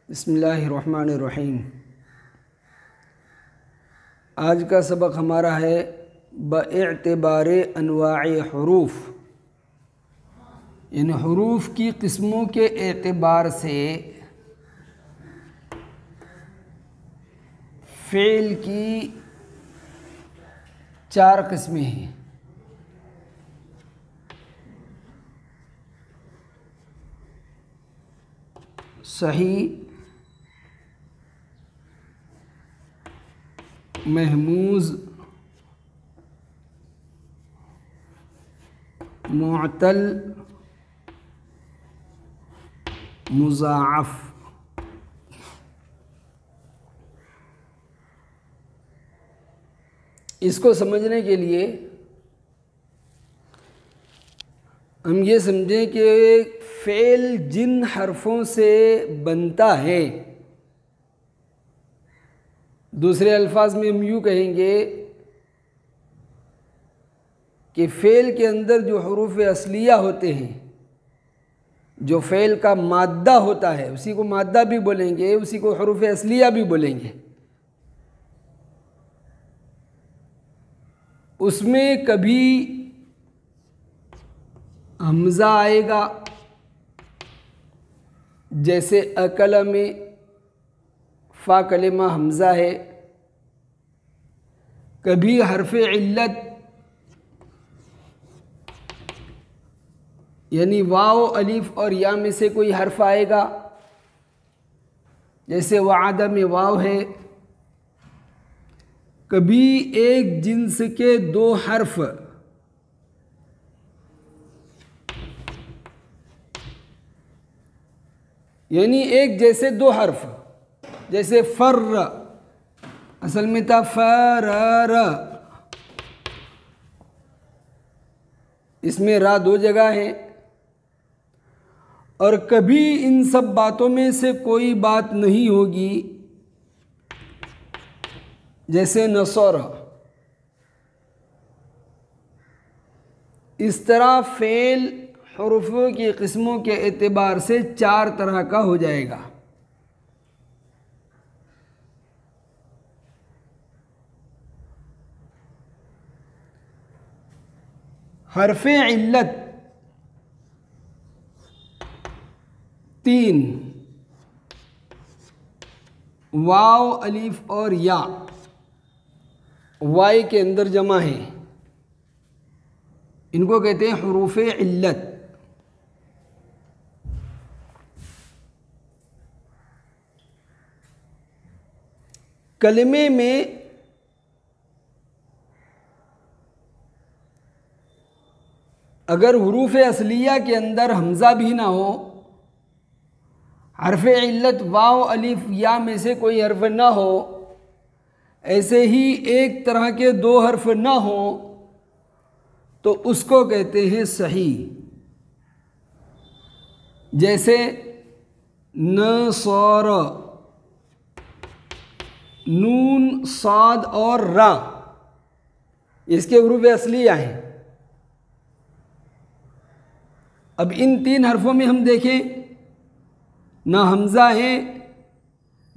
बिस्मिल्लाहिर्रहमानिर्रहीम। आज का सबक हमारा है बएअतिबारे अनवाए हुरूफ, यानी हुरूफ की किस्मों के एतबार से फ़ेल की 4 किस्में हैं। सही, महमूज़, मुअतल, मुज़ाअफ़। इसको समझने के लिए हम ये समझें कि फ़ेल जिन हरफों से बनता है, दूसरे अल्फाज में हम यूँ कहेंगे कि फ़ेल के अंदर जो हुरूफ असलिया होते हैं, जो फ़ेल का माद्दा होता है, उसी को माद्दा भी बोलेंगे, उसी को हुरूफ असलिया भी बोलेंगे। उसमें कभी हमज़ा आएगा, जैसे अकल में फ़ा कलिमा हमज़ा है। कभी हरफ इल्लत यानी वाव, अलिफ और या में से कोई हर्फ आएगा, जैसे वादा में वाव है। कभी एक जिन्स के 2 हर्फ यानी एक जैसे 2 हर्फ, जैसे फर्र असल में था फरर, इसमें रा 2 जगह है। और कभी इन सब बातों में से कोई बात नहीं होगी, जैसे नसर। इस तरह फ़ेल हुरूफ़ की किस्मों के एतबार से 4 तरह का हो जाएगा। हरफ इल्लत 3, वाव, अलिफ और या, वाई के अंदर जमा है, इनको कहते हैं हुरूफ इल्लत। कलमे में अगर हुरूफ असलिया के अंदर हमज़ा भी ना हो, हरफ इल्लत वाव, अलिफ, या में से कोई हर्फ ना हो, ऐसे ही एक तरह के 2 हर्फ ना हो, तो उसको कहते हैं सही। जैसे नसर, नून, साद और रा, इसके हुरूफ असलिया हैं। अब इन 3 हर्फों में हम देखें, ना हमज़ा है,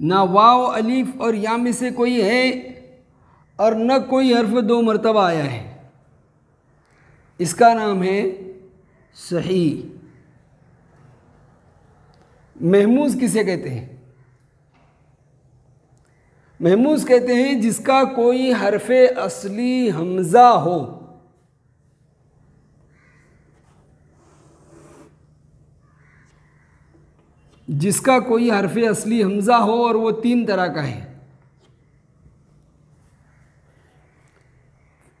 ना वाव, अलिफ और या में से कोई है, और न कोई हर्फ 2 मरतबा आया है। इसका नाम है सही। महमूज़ किसे कहते हैं? महमूज़ कहते हैं जिसका कोई हरफ असली हमज़ा हो। जिसका कोई हरफ असली हमज़ा हो, और वो 3 तरह का है।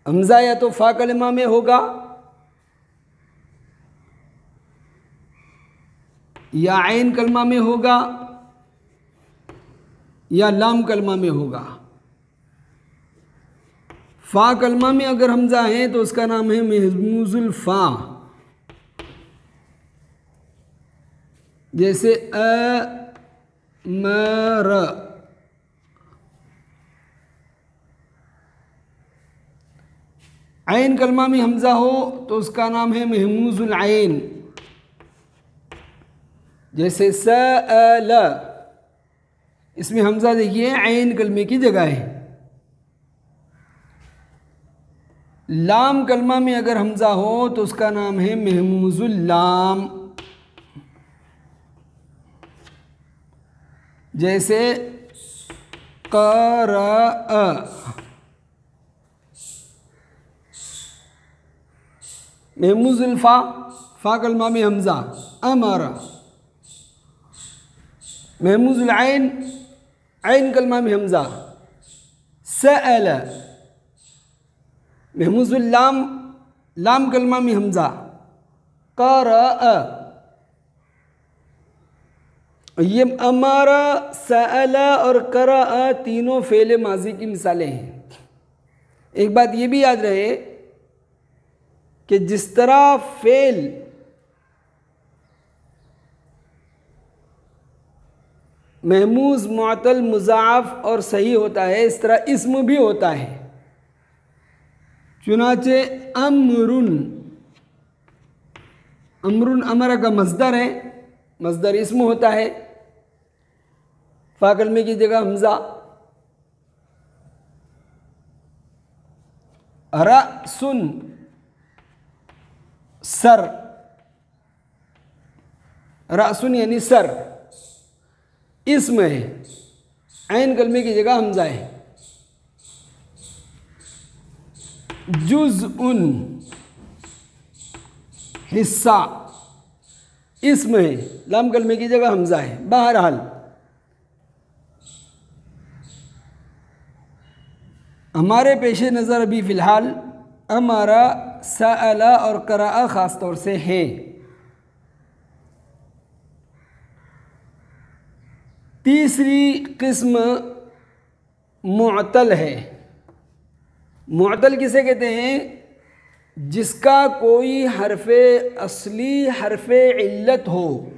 हमज़ा या तो फ़ा कलिमा में होगा, या आइन कलमा में होगा, या लाम कलमा में होगा। फ़ा कलमा में अगर हमज़ा है तो उसका नाम है महमूज़ुल फ़ा, जैसे अमर, आइन कलमा में हमज़ा हो तो उसका नाम है महमूजुल आइन। जैसे सअल, इसमें हमज़ा देखिए आइन कलमे की जगह है। लाम कलमा में अगर हमज़ा हो तो उसका नाम है महमूजुल लाम। जैसे क़रअ, महमूजुल फ़ा, फ़ा कलमा में हमज़ा अमरा। महमूजुल आइन, आइन कलमा में हमज़ा सअल। महमूजुल लाम, लाम कलमा में हमज़ा क़रअ। ये अमारा, सअला और क़रअ तीनों फ़ेल माज़ी की मिसालें हैं। एक बात ये भी याद रहे कि जिस तरह फ़ेल महमूज, मुअत्तल, मुज़ाअफ़ और सही होता है, इस तरह इस्म भी होता है। चुनाचे अमरुन, अमरुन अमरा का मज़दर है, मज़दर इस्म होता है। फ़ा कलमे की जगह हमज़ा। रअसुन, सर, रअसुन यानी सर, इस्म है, आइन कलमे की जगह हमज़ा है। जुज़उन, हिस्सा, इस्म है, लाम कलमे की जगह हमज़ा है। बहरहाल हमारे पेश नज़र अभी फ़िलहाल अमरा, सअला और क़रअ ख़ास तौर से हैं। तीसरी किस्म मुअत्तल है। मुअत्तल किसे कहते हैं? जिसका कोई हरफ़े असली, हरफ़े इल्लत हो,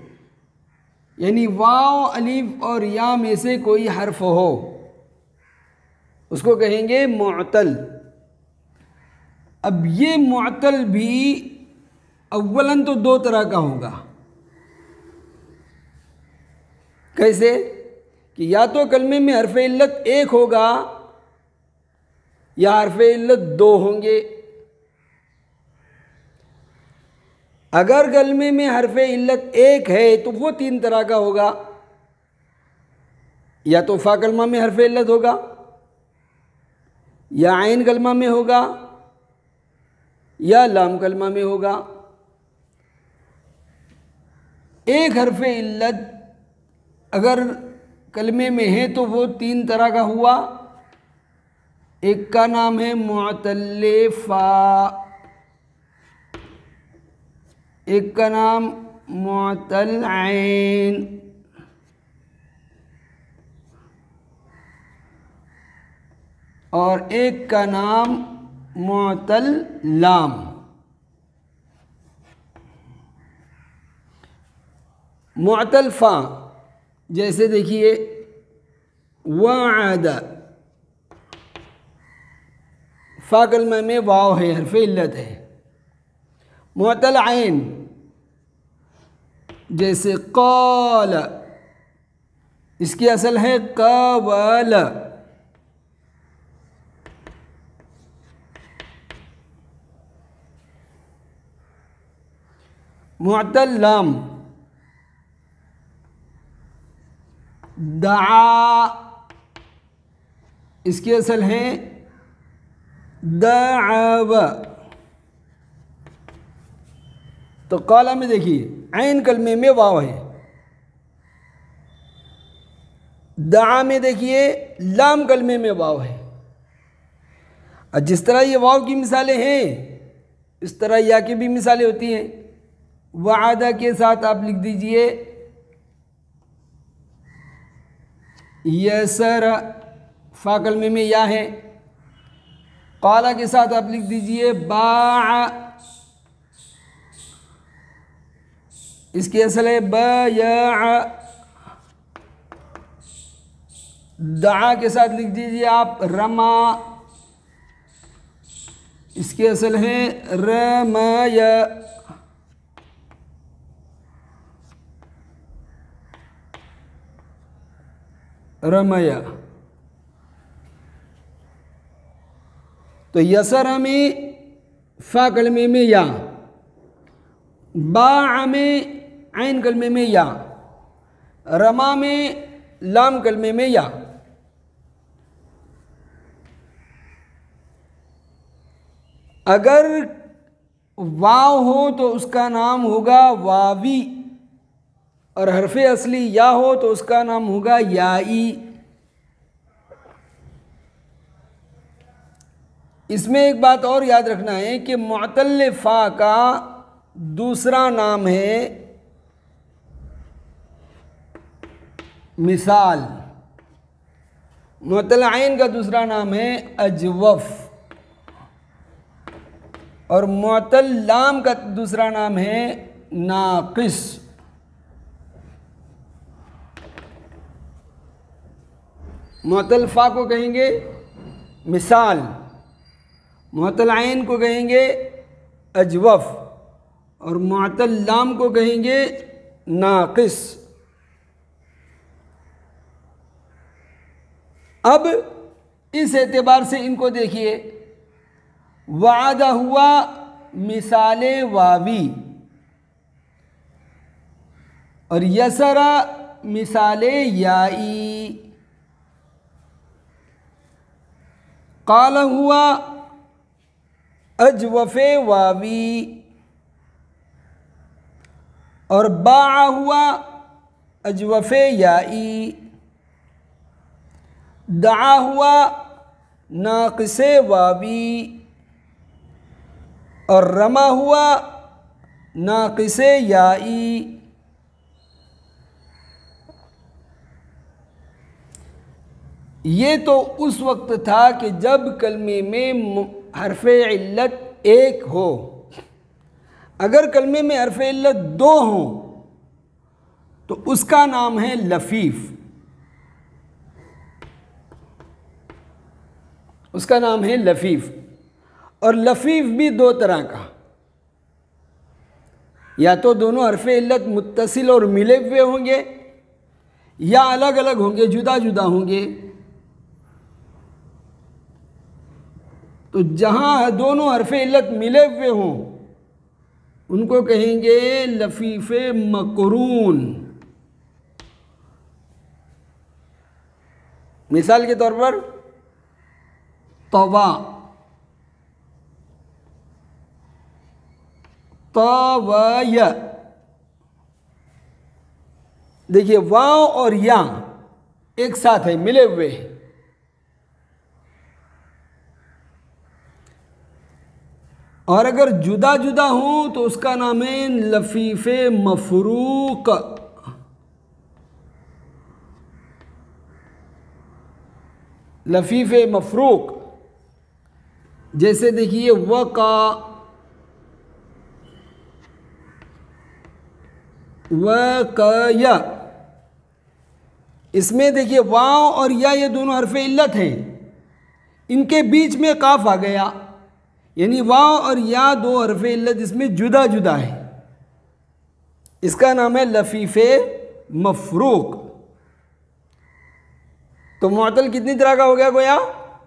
यानी वाव, अलिफ और या में से कोई हर्फ हो, उसको कहेंगे मुअत्तल। अब ये मुअत्तल भी अव्वलन तो दो तरह का होगा। कैसे? कि या तो कलमे में हरफ़े इल्लत एक होगा या हरफ़े इल्लत दो होंगे। अगर कलमे में हरफ़े इल्लत एक है तो वो तीन तरह का होगा। या तो फ़ा कलमा में हरफ़े इल्लत होगा, या आइन कलमा में होगा, या लाम कलमा में होगा। एक हरफ़े इल्लत अगर कलमे में है तो वो तीन तरह का हुआ। एक का नाम है मुअत्तल फ़ा, एक का नाम मुअत्तल ऐन, और एक का नाम मुअत्तल लाम। मुअत्तल फ़ा जैसे देखिए वअद, फ़ा कलमा में वाव है, हरफ़ इल्लत है। मुअत्तल ऐन जैसे क़ाल, इसकी असल है क़वल। मुअत्तल लाम दआ, इसकी असल है दअव। तो क़ाला में देखिए ऐन कलमे में वाव है, दआ में देखिए लाम कलमे में वाव है। और जिस तरह ये वाव की मिसालें हैं इस तरह या की भी मिसालें होती हैं। वअदा के साथ आप लिख दीजिए यसर, फ़ा कलमे में या है। क़ाला के साथ आप लिख दीजिए बाअ, इसकी असल है बयअ। दआ के साथ लिख दीजिए आप रमा, इसकी असल है रमय, रमय। तो यसर में फा कलमे में या, बा में ऐन कलमे में या, रमा में लाम कलमे में या। अगर वाव हो तो उसका नाम होगा वावी, और हरफे असली या हो तो उसका नाम होगा याई। इसमें एक बात और याद रखना है कि मुअतल फा का दूसरा नाम है मिसाल, मुअतल ऐन का दूसरा नाम है अजवफ, और मुअतल लाम का दूसरा नाम है नाकिस। मुअतल फा को कहेंगे मिसाल, मुअतल ऐन को कहेंगे अजवफ, और मुअतल लाम को कहेंगे नाकिस। अब इस एतबार से इनको देखिए, वादा हुआ मिसाले वावी, और यसरा मिसाले याई, काल हुआ अजवफे वावी, और बा हुआ अजवफे याई, दआ हुआ नाक़िसे वावी, और रमा हुआ नाक़िसे याई। ये तो उस वक्त था कि जब कलमे में हरफ़े इल्लत एक हो। अगर कलमे में हरफ़े इल्लत दो हों तो उसका नाम है लफ़ीफ़, उसका नाम है लफ़ीफ़। और लफ़ीफ़ भी दो तरह का, या तो दोनों हरफ़े इल्लत मुत्तसिल और मिले हुए होंगे, या अलग अलग होंगे, जुदा जुदा होंगे। तो जहाँ दोनों हरफ़े इल्लत मिले हुए हों उनको कहेंगे लफ़ीफ़ मक़रून। मिसाल के तौर पर तवा, तवय। देखिए वाव और या एक साथ है, मिले हुए हैं। और अगर जुदा जुदा हो तो उसका नाम है लफ़ीफ़े मफ़रूक। लफ़ीफ़े मफ़रूक जैसे देखिए वका, वकया। इसमें देखिए वाव और या ये दोनों हरफ़े इल्लत हैं, इनके बीच में काफ आ गया, यानी वाव और या दो हरफ़े इल्लत इसमें जुदा जुदा है। इसका नाम है लफ़ीफ़े मफ़रूक। तो मुअत्तल कितनी तरह का हो गया गोया?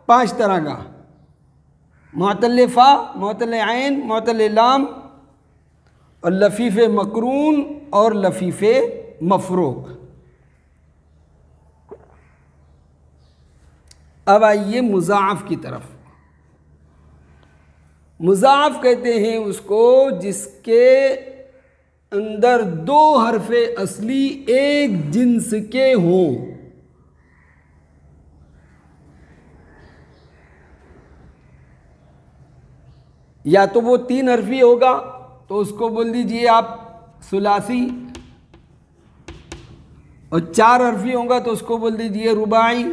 5 तरह का। मुअत्तल फ़ा, मुअत्तल ऐन, मुअत्तल लाम, और लफ़ीफ़े मक़रून और लफ़ीफ़े मफ़रूक। अब आइए मुज़ाअफ़ की तरफ। मुज़ाअफ़ कहते हैं उसको जिसके अंदर 2 हरफ़े असली एक जिन्स के हों। या तो वो 3 हरफ़ी होगा तो उसको बोल दीजिए आप सुलासी, और 4 हरफ़ी होगा तो उसको बोल दीजिए रुबाई।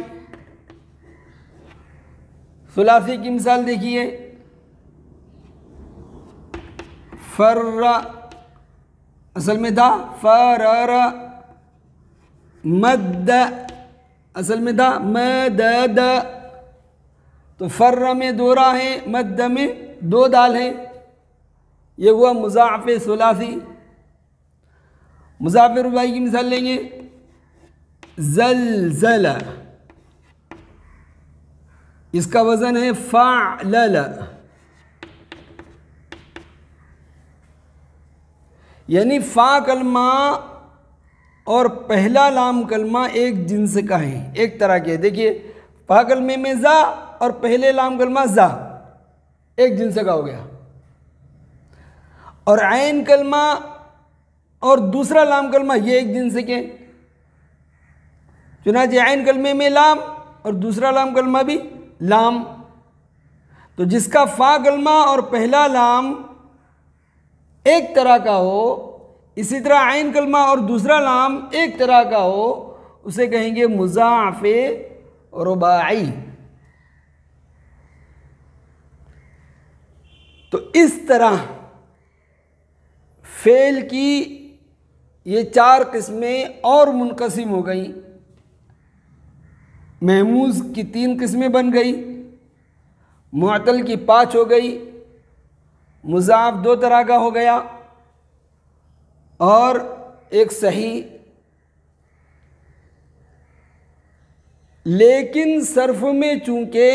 सुलासी की मिसाल देखिए, फर्रा असल में था फरर, मद्द असल में था मदद। तो फर्रा में दोहरा है, मद्द में 2 दाल हैं, ये हुआ मुज़ाअफ़ सुलासी। मुज़ाअफ़ रुबाई की मिसाल लेंगे, ज़लज़ला, इसका वज़न है फ़अलल, यानी फ़ा कलमा और पहला लाम कलमा एक जिन्स का है, एक तरह के। देखिए फ़ा कलमे में ज़ा और पहले लाम कलमा ज़ा एक जिन्स का हो गया, और ऐन कलमा और दूसरा लाम कलमा ये एक जिन्स के। चुनांचे ऐन कलमे में लाम और दूसरा लाम कलमा भी लाम, तो जिसका फ़ा कलमा और पहला लाम एक तरह का हो, इसी तरह ऐन कलमा और दूसरा लाम एक तरह का हो, उसे कहेंगे मुज़ाअफ़ रुबाई। तो इस तरह फ़ेल की ये 4 किस्में और मुनक़सिम हो गई। महमूज़ की 3 किस्में बन गई, मुअत्तल की 5 हो गई, मुज़ाअफ़ 2 तरह का हो गया और एक सही। लेकिन सर्फ़ में चूँकि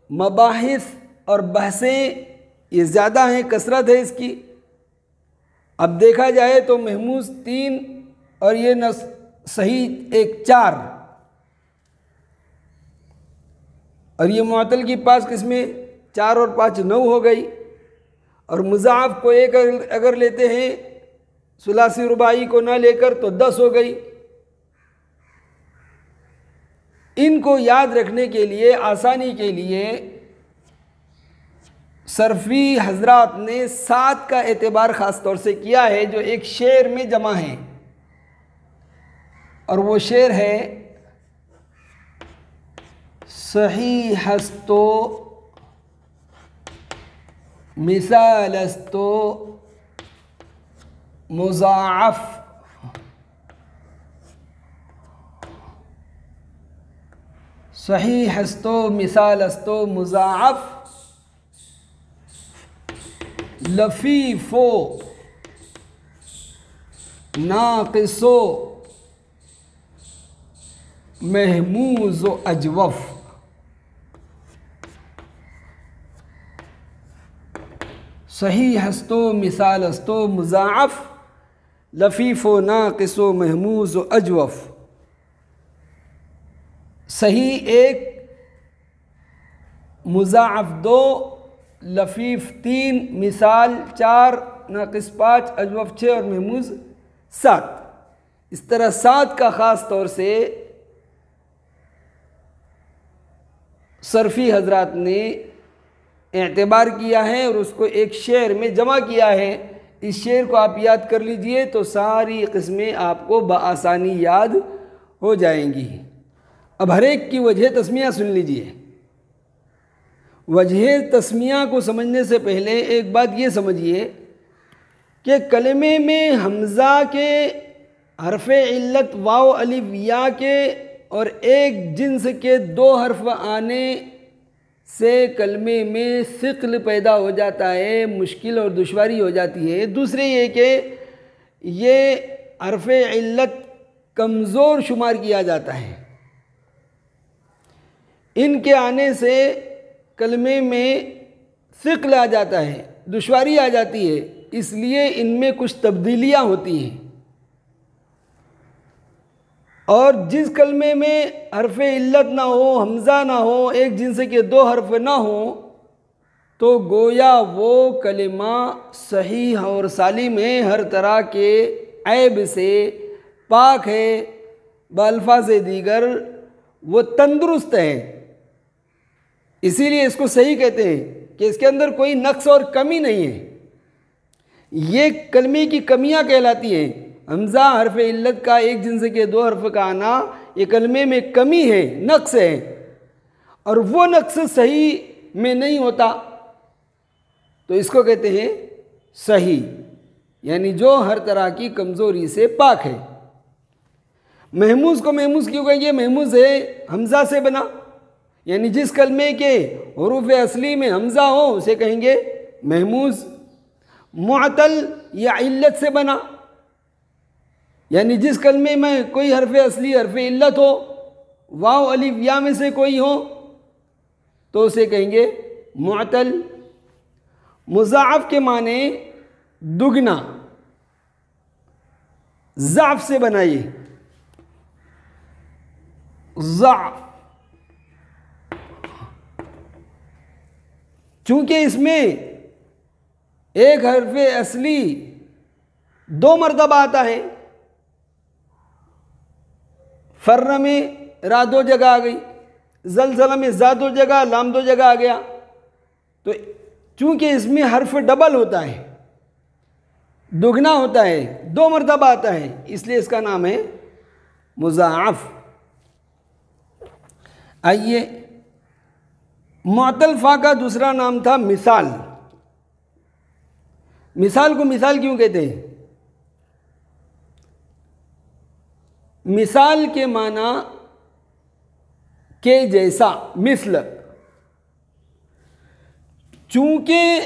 मबाहिस और बहसें ये ज़्यादा हैं, कसरत है इसकी, अब देखा जाए तो महमूज़ 3 और ये न सही एक 4, और ये मुअत्तल की 5 किस्में, 4 और 5 9 हो गई। और मुज़ाअफ़ को एक अगर लेते हैं, सुलासी रुबाई को ना लेकर, तो 10 हो गई। इनको याद रखने के लिए, आसानी के लिए सर्फ़ी हजरात ने 7 का एतबार ख़ास तौर से किया है, जो एक शेर में जमा है, और वो शेर है सहीहस्तो मिसालस्तो मुज़ाअफ़, सहीहस्तो मिसालस्तो मुज़ाअफ़, लफ़ीफ़ो नाक़िसो महमूज़ अजवफ़। सहीहस्तो मिसालस्तो मुज़ाअफ़, लफ़ीफ़ो नाक़िसो महमूज़ अजवफ़। सही 1, मुज़ाअफ़ 2, लफ़ीफ़ 3, मिसाल 4, नाक़िस 5, अजवफ़ 6 और महमूज़ 7। इस तरह 7 का ख़ास तौर से सर्फ़ी हजरात ने एतबार किया है और उसको एक शेर में जमा किया है। इस शेर को आप याद कर लीजिए तो सारी किस्में आपको बआसानी याद हो जाएंगी। अब हर एक की वजह तस्मिया सुन लीजिए। वजह तस्मिया को समझने से पहले एक बात ये समझिए कि कलमे में हमज़ा के हरफ इल्लत वाव अलिफ या के और एक जिन्स के 2 हर्फ आने से कलमे में सिक़्ल पैदा हो जाता है, मुश्किल और दुश्वारी हो जाती है। दूसरे ये कि ये हरफ इल्लत कमज़ोर शुमार किया जाता है, इनके आने से कलमे में सिक़्ल आ जाता है, दुश्वारी आ जाती है, इसलिए इनमें कुछ तब्दीलियाँ होती हैं। और जिस कलमे में हरफ इल्लत ना हो, हमज़ा ना हो, एक जिन्स के 2 हर्फ ना हो, तो गोया वो कलिमा सही और सालिम है, हर तरह के ऐब से पाक है, बअल्फाज़ दीगर वो तंदुरुस्त है। इसीलिए इसको सही कहते हैं कि इसके अंदर कोई नक्स और कमी नहीं है। ये कलमे की कमियां कहलाती हैं। हमज़ा हरफ इल्लत का एक जिन्स के 2 हर्फ का आना ये कलमे में कमी है, नक्स है, और वो नक्स सही में नहीं होता, तो इसको कहते हैं सही, यानी जो हर तरह की कमज़ोरी से पाक है। महमूज़ को महमूज़ क्यों कहेंगे? महमूज़ है हमज़ा से बना, यानी जिस कलमे के हुरूफ़ असली में हमज़ा हो उसे कहेंगे महमूज। मुअतल या इल्लत से बना, यानी जिस कलमे में कोई हरफ असली हरफ इल्लत हो, वाव अलिफ या में से कोई हो, तो उसे कहेंगे मुअतल। मुज़ाअफ़ के माने दुगना, ज़ाफ़ से बनाइए, ज़ाफ़। चूंकि इसमें एक हरफ असली 2 मरतबा आता है, फर्र में रा 2 जगह आ गई, ज़लज़ला में ज़ा 2 जगह, लाम 2 जगह आ गया। तो चूंकि इसमें हर्फ डबल होता है, दुगना होता है, 2 मरतबा आता है, इसलिए इसका नाम है मुज़ाअफ़। आइए, मुअत्तल फ़ा का दूसरा नाम था मिसाल। मिसाल को मिसाल क्यों कहते हैं? मिसाल के माना के जैसा, मिस्ल। चूंकि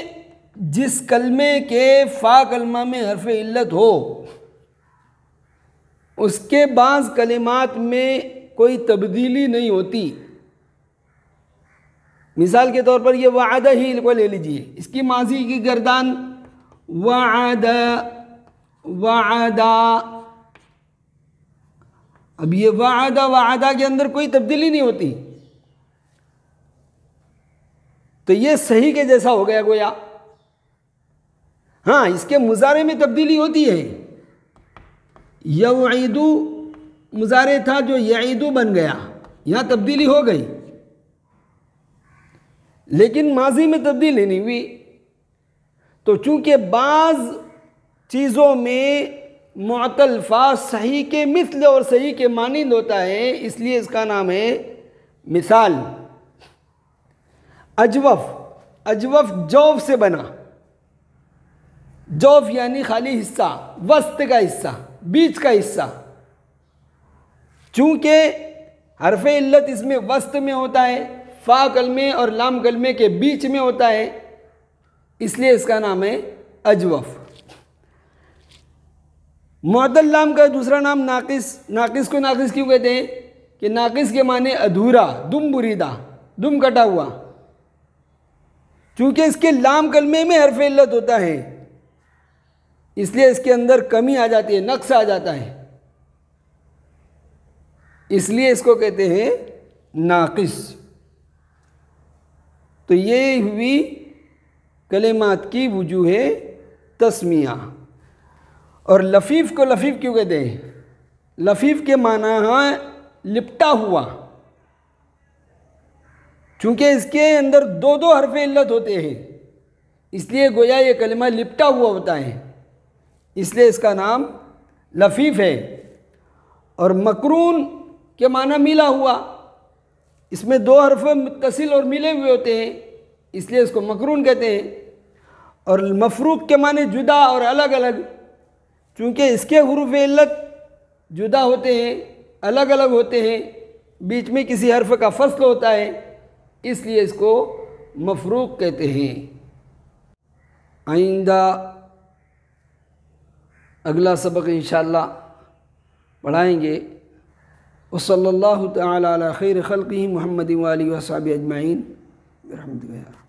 जिस कलमे के फ़ा कलमा में हर्फ इल्लत हो, उसके बाज़ कलिमात में कोई तब्दीली नहीं होती। मिसाल के तौर पर ये वादा ही को ले लीजिए, इसकी माजी की गर्दान वादा वादा। अब ये वादा वादा के अंदर कोई तब्दीली नहीं होती, तो ये सही के जैसा हो गया गोया। हाँ, इसके मुजारे में तब्दीली होती है। यऊईदु मुजारे था जो यईदु बन गया, यहाँ तब्दीली हो गई, लेकिन माजी में तब्दीली नहीं हुई। तो चूंकि बाज़ चीज़ों में मुअत्तल फ़ा सही के मिस्ल और सही के मानिंद होता है, इसलिए इसका नाम है मिसाल। अजवफ़, अजवफ़ जौफ़ से बना। जौफ़ यानी खाली हिस्सा, वस्त का हिस्सा, बीच का हिस्सा। चूँकि हरफ इल्लत इसमें वस्त में होता है, फ़ा कलमे और लाम कलमे के बीच में होता है, इसलिए इसका नाम है अजवफ़। मुअत्तल लाम का दूसरा नाम नाकिस। नाकिस को नाकिस क्यों कहते हैं? कि नाकिस के माने अधूरा, दुम बुरीदा, दुम कटा हुआ। चूँकि इसके लाम कलमे में हरफ इल्लत होता है, इसलिए इसके अंदर कमी आ जाती है, नक्स आ जाता है, इसलिए इसको कहते हैं नाकिस। तो ये हुई कलिमात की वजूहे तस्मिया। और लफ़ीफ़ को लफ़ीफ़ क्यों कहते हैं? लफ़ीफ़ के माना है लिपटा हुआ। चूँकि इसके अंदर 2 हरफ इल्लत होते हैं, इसलिए गोया ये कलिमा लिपटा हुआ होता है, इसलिए इसका नाम लफ़ीफ़ है। और मकरून के माना मिला हुआ, इसमें 2 हरफ मुत्तसिल और मिले हुए होते हैं, इसलिए इसको मकरून कहते हैं। और मफरूक के माने जुदा और अलग अलग, चूँकि इसके हुरूफ इल्लत जुदा होते हैं, अलग अलग होते हैं, बीच में किसी हर्फ का फसल होता है, इसलिए इसको मफरूक कहते हैं। आइंदा अगला सबक इंशाअल्लाह पढ़ाएंगे। वसल्लल्लाहु तआला अला खैर खल्क़िही मुहम्मदिन व आलिहि व अस्हाबिही अजमईन बिरहमतिका।